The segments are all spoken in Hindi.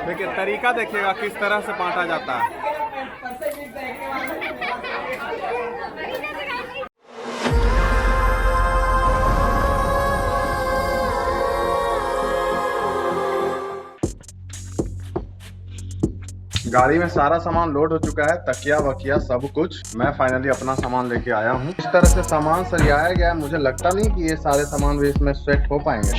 देखिए तरीका देखिएगा किस तरह से बांटा जाता है। गाड़ी में सारा सामान लोड हो चुका है, तकिया वकिया सब कुछ। मैं फाइनली अपना सामान लेके आया हूँ। इस तरह से सामान सरियाया गया है, मुझे लगता नहीं कि ये सारे सामान भी इसमें सेट हो पाएंगे।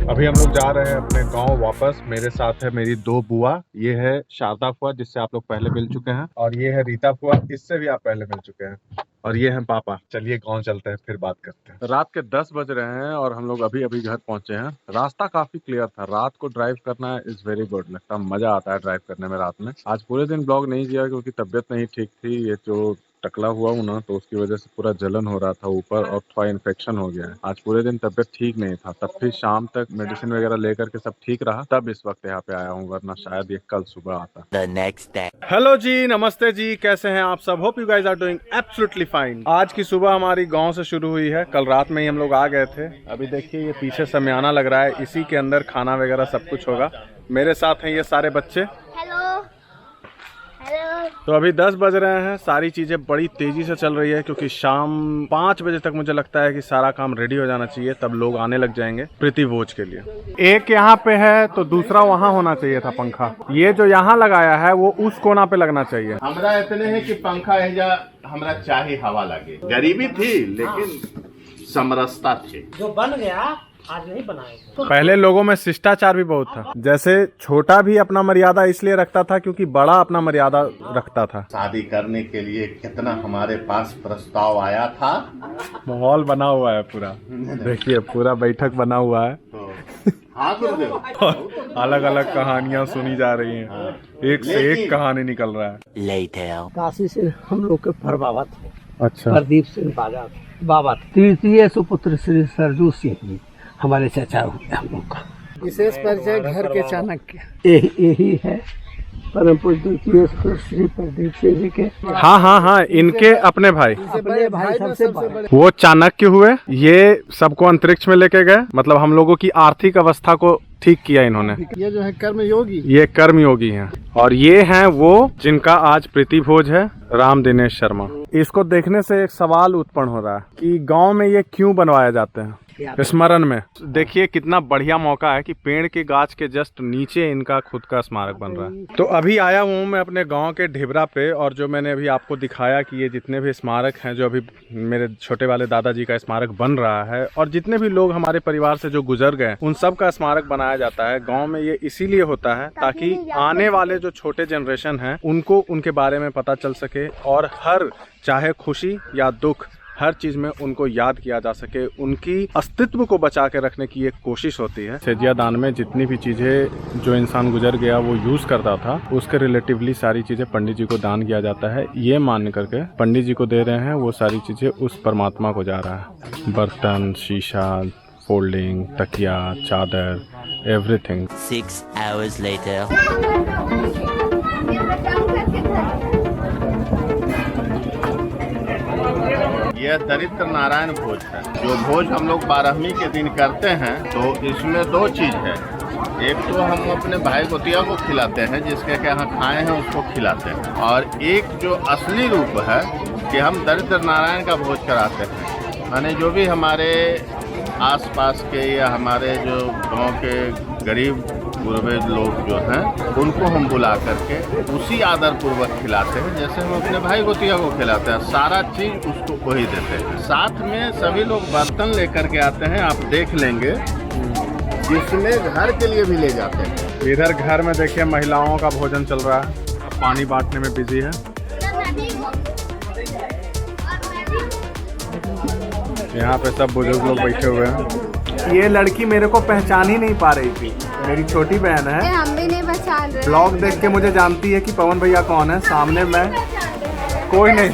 अभी हम लोग जा रहे हैं अपने गांव वापस। मेरे साथ है मेरी दो बुआ, ये है शारदा फुआ जिससे आप लोग पहले मिल चुके हैं, और ये है रीता फुआ, इससे भी आप पहले मिल चुके हैं, और ये हैं पापा। चलिए गांव चलते हैं, फिर बात करते हैं। रात के 10 बज रहे हैं और हम लोग अभी अभी घर पहुंचे हैं। रास्ता काफी क्लियर था। रात को ड्राइव करना इज वेरी गुड, लगता है मजा आता है ड्राइव करने में रात में। आज पूरे दिन ब्लॉग नहीं किया क्योंकि तबीयत नहीं ठीक थी। ये जो टकला हुआ हूँ ना, तो उसकी वजह से पूरा जलन हो रहा था ऊपर और थोड़ा इन्फेक्शन हो गया है। आज पूरे दिन तबीयत ठीक नहीं था, तब फिर शाम तक मेडिसिन वगैरह लेकर के सब ठीक रहा, तब इस वक्त यहाँ पे आया हूँ, वरना शायद ये कल सुबह आता। The next day. हेलो जी, नमस्ते जी, कैसे हैं आप सब? Hope you guys are doing absolutely fine. आज की सुबह हमारी गांव से शुरू हुई है। कल रात में ही हम लोग आ गए थे। अभी देखिए ये पीछे समियाना लग रहा है, इसी के अंदर खाना वगैरह सब कुछ होगा। मेरे साथ हैं ये सारे बच्चे। तो अभी 10 बज रहे हैं। सारी चीजें बड़ी तेजी से चल रही है क्योंकि शाम 5 बजे तक मुझे लगता है कि सारा काम रेडी हो जाना चाहिए, तब लोग आने लग जाएंगे प्रीति भोज के लिए। एक यहाँ पे है तो दूसरा वहाँ होना चाहिए था पंखा। ये जो यहाँ लगाया है वो उस कोना पे लगना चाहिए। हमरा इतने है कि पंखा हमरा चाहे हवा लगे। गरीबी थी लेकिन समरसता थी। जो बन गया आज नहीं बनाएगा। पहले लोगों में शिष्टाचार भी बहुत था। जैसे छोटा भी अपना मर्यादा इसलिए रखता था क्योंकि बड़ा अपना मर्यादा रखता था। शादी करने के लिए कितना हमारे पास प्रस्ताव आया था। माहौल बना हुआ है पूरा, देखिए पूरा बैठक बना हुआ है। हाँ गुरुदेव, अलग अलग कहानियां सुनी जा रही हैं। एक से एक कहानी निकल रहा है। Later. काशी से हम लोग के परबाबा थे। अच्छा, प्रदीप सिंह बाबा तृतीय सुपुत्र श्री सरजू सिंह जी हमारे चाचा हुए हम लोग का। विशेष परिचय घर के चाणक्य यही है, परम पूज्य श्री प्रदीप सिंह जी के। हाँ, इनके अपने भाई सबसे बड़े। वो चाणक्य हुए। ये सबको अंतरिक्ष में लेके गए, मतलब हम लोगों की आर्थिक अवस्था को ठीक किया इन्होंने। ये जो है कर्मयोगी, ये कर्मयोगी हैं। और ये हैं वो जिनका आज प्रीति भोज है, राम दिनेश शर्मा। इसको देखने से एक सवाल उत्पन्न हो रहा है कि गांव में ये क्यों बनवाए जाते हैं स्मरण में। देखिए कितना बढ़िया मौका है कि पेड़ के गाछ के जस्ट नीचे इनका खुद का स्मारक बन रहा है। तो अभी आया हूँ मैं अपने गांव के ढिबरा पे, और जो मैंने अभी आपको दिखाया कि ये जितने भी स्मारक हैं, जो अभी मेरे छोटे वाले दादाजी का स्मारक बन रहा है, और जितने भी लोग हमारे परिवार से जो गुजर गए उन सब का स्मारक बनाया जाता है गाँव में। ये इसीलिए होता है ताकि आने वाले जो छोटे जनरेशन है उनको उनके बारे में पता चल सके, और हर चाहे खुशी या दुख हर चीज में उनको याद किया जा सके। उनकी अस्तित्व को बचा के रखने की एक कोशिश होती है। सेजिया दान में जितनी भी चीजें जो इंसान गुजर गया वो यूज करता था, उसके रिलेटिवली सारी चीजें पंडित जी को दान किया जाता है। ये मान करके पंडित जी को दे रहे हैं, वो सारी चीजें उस परमात्मा को जा रहा है। बर्तन, शीशा, फोल्डिंग, तकिया, चादर, एवरीथिंग। 6 hours later. यह दरिद्र नारायण भोज है। जो भोज हम लोग 12वीं के दिन करते हैं, तो इसमें 2 चीज है। एक तो हम अपने भाई गोतिया को खिलाते हैं, जिसके के यहाँ खाए हैं उसको खिलाते हैं, और एक जो असली रूप है कि हम दरिद्र नारायण का भोज कराते हैं। माने जो भी हमारे आसपास के या हमारे जो गांव के गरीब गुरबे लोग जो हैं, उनको हम बुला करके उसी आदर पूर्वक खिलाते हैं जैसे हम अपने भाई गोतिया को खिलाते हैं। सारा चीज उसको वही देते हैं। साथ में सभी लोग बर्तन लेकर के आते हैं, आप देख लेंगे, जिसमें घर के लिए भी ले जाते हैं। इधर घर में देखिए महिलाओं का भोजन चल रहा है, पानी बांटने में बिजी है। यहाँ पे सब बुजुर्ग लोग बैठे हुए हैं। ये लड़की मेरे को पहचान ही नहीं पा रही थी, मेरी छोटी बहन है। हम भी नहीं पहचान रहे। ब्लॉग देख के मुझे जानती है कि पवन भैया कौन है। सामने मैं कोई नहीं,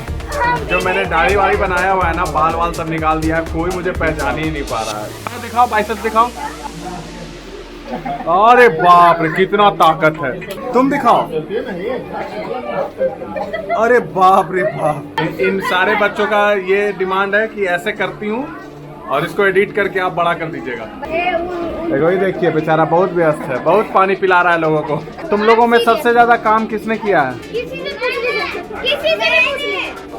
जो मैंने दाढ़ी वाड़ी बनाया हुआ है ना, बाल वाल सब निकाल दिया है, कोई मुझे पहचान ही नहीं पा रहा है। दिखाओ बाइसेप्स दिखाओ। अरे बाप रे कितना ताकत है, तुम दिखाओ। अरे बाप रे बाप, इन सारे बच्चों का ये डिमांड है कि ऐसे करती हूँ और इसको एडिट करके आप बड़ा कर दीजिएगा। देखो ये देखिए बेचारा बहुत व्यस्त है, बहुत पानी पिला रहा है लोगों को। तुम लोगों में सबसे ज्यादा काम किसने किया है?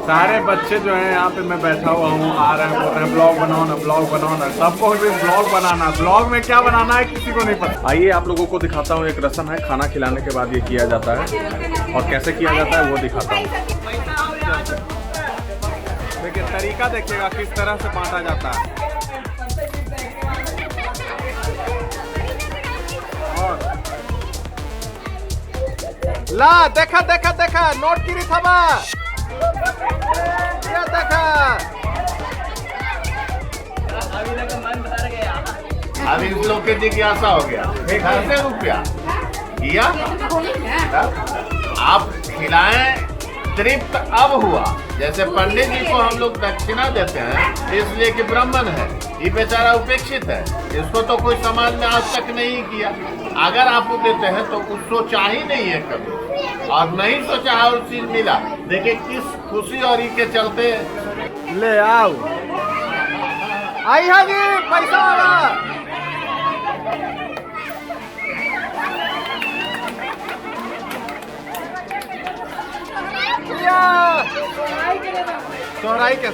सारे बच्चे जो हैं यहाँ पे, मैं बैठा हुआ हूँ, आ रहे हैं, बोल रहे हैं ब्लॉग बनाओ ना, ब्लॉग बनाओ ना। सबको भी ब्लॉग बनाना, ब्लॉग में क्या बनाना है किसी को नहीं पता। आइए आप लोगों को दिखाता हूँ, एक रस्म है, खाना खिलाने के बाद ये किया जाता है और कैसे किया जाता है वो दिखाता हूँ। देखिए तरीका देखिएगा किस तरह से बांटा जाता है। ला देखा देखा देखा, नोट गिरी था बा, ये देखा। अब इन लोग के जिज्ञासा हो गया, 1000 रुपया किया, आप खिलाएं, तृप्त अब हुआ। जैसे पंडित जी को हम लोग दक्षिणा देते हैं इसलिए कि ब्राह्मण है, ये बेचारा उपेक्षित है, इसको तो कोई समाज में आज तक नहीं किया। अगर आप देते हैं तो कुछ सोचा ही नहीं है कभी, और नहीं सोचा है और चीज मिला। देखिए किस खुशी और के चलते। ले आओ, आई है जी पैसा वाला। सोराई के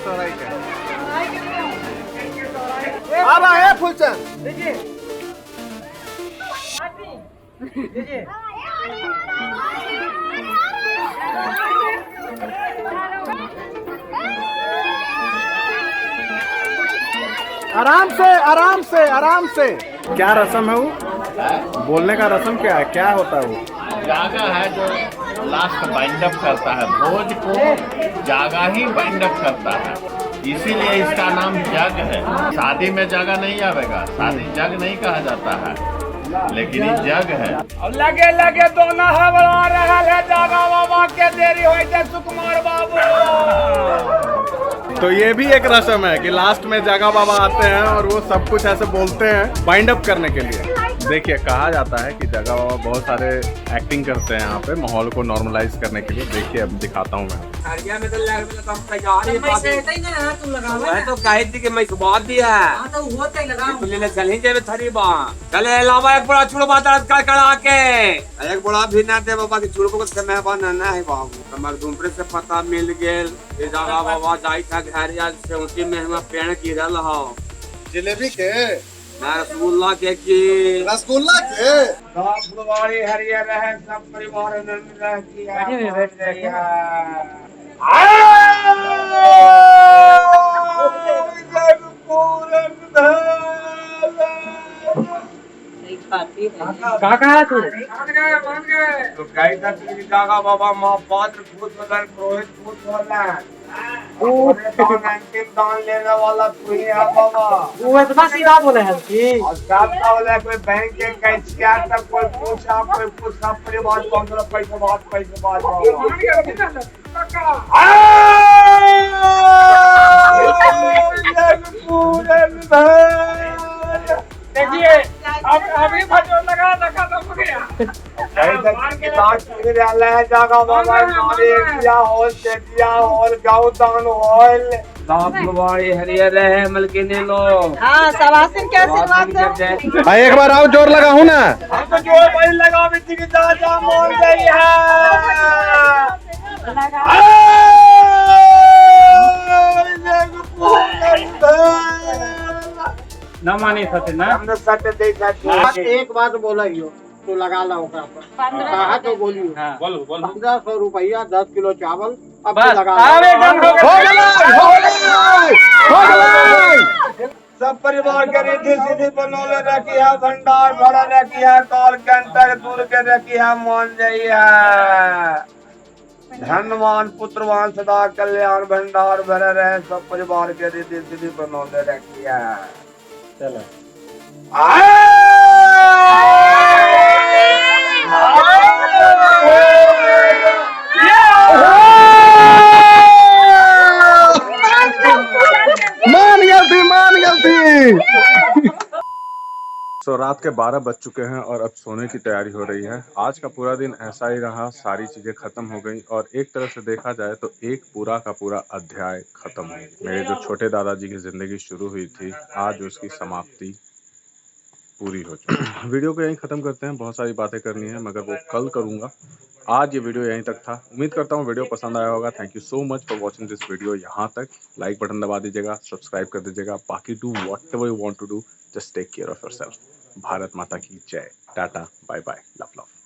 अब आए फुलचंद। आराम से आराम से आराम से। क्या रस्म है वो? बोलने का रस्म क्या है, क्या होता है वो? जागा है जो लास्ट बाइंड अप करता है, भोज को जागा ही बाइंड अप करता है, इसीलिए इसका नाम जग है। शादी में जागा नहीं आवेगा, शादी जग नहीं कहा जाता है, लेकिन ये जग है। लगे लगे दोनों हवड़ा रहा है, जागा बाबा के देरी हो जाए सुकुमार बाबू। तो ये भी एक रस्म है कि लास्ट में जागा बाबा आते हैं और वो सब कुछ ऐसे बोलते हैं बाइंड अप करने के लिए। देखिए कहा जाता है कि जागा बाबा बहुत सारे एक्टिंग करते हैं यहाँ पे माहौल को नॉर्मलाइज करने के लिए। देखिए अब दिखाता हूँ मैं। तो कहे थी कि मैं सुबह दिया चल थरी बा चले अलावा एक बड़ा चूड़ बात कड़ा के एक बड़ा भी ना दे बाबा की चूड़ को समय बनाना है बाबू। हमारे दूसरे से पता मिल गेल ये जागा बाबा जाई था घर यार से उसी में हम पेड़ गिरल हो। जलेबी के रसगुल्ला के फुलवाड़ी हरियर रहे सब परिवार रह किया। काका है तू तो कहीं तक जागा बाबा महापात्र भूत बदल पुरोहित भूत बोलना दान लेने वाला तू ही है बाबा। वो इतना सीधा बोले हैं कि और साहब बोले कोई बैंक के कैशियर तक कोई पूछा परिवार को अंदर पैसे बात देखिए अभी भजन लगा रखा तो गया। जागा बाबा गाँव दान हॉल फुलवाड़ी हरियर रहे मलकिनी लोग। हाँ सवासिन के आशीर्वाद से भाई एक बार आओ, जोर लगा हूँ ना। हम तो जोर भाई लगा भी थी जा मोल गई न मानी सत्य ना हमने सत्य देखा। एक बात बोला तो लगा ला कहा तो बोलियो। बोलो 1500 रुपया 10 किलो चावल अब बस लगा सब परिवार के रिद्धि सिद्धि बनौले रखी है, भंडार भरा रखी है, काल के अंतर दूर के रखी है, मान जाइए धनवान पुत्रवान सदा कल्याण भंडार भरे रहे। सब परिवार के रिद्धि सिद्धि बनौले रखी है। चलो मान गलती सो रात के 12 बज चुके हैं और अब सोने की तैयारी हो रही है। आज का पूरा दिन ऐसा ही रहा, सारी चीजें खत्म हो गई और एक तरह से देखा जाए तो एक पूरा का पूरा अध्याय खत्म हो गया। मेरे जो छोटे दादाजी की जिंदगी शुरू हुई थी, आज उसकी समाप्ति पूरी हो चुकी है। वीडियो को यहीं खत्म करते हैं, बहुत सारी बातें करनी है मगर वो कल करूंगा। आज ये वीडियो यहीं तक था। उम्मीद करता हूँ वीडियो पसंद आया होगा। Thank you so much for watching this video यहाँ तक। लाइक बटन दबा दीजिएगा, सब्सक्राइब कर दीजिएगा। बाकी do whatever you want to do, just take care of yourself. Bharat माता की जय। Tata, bye bye, love love.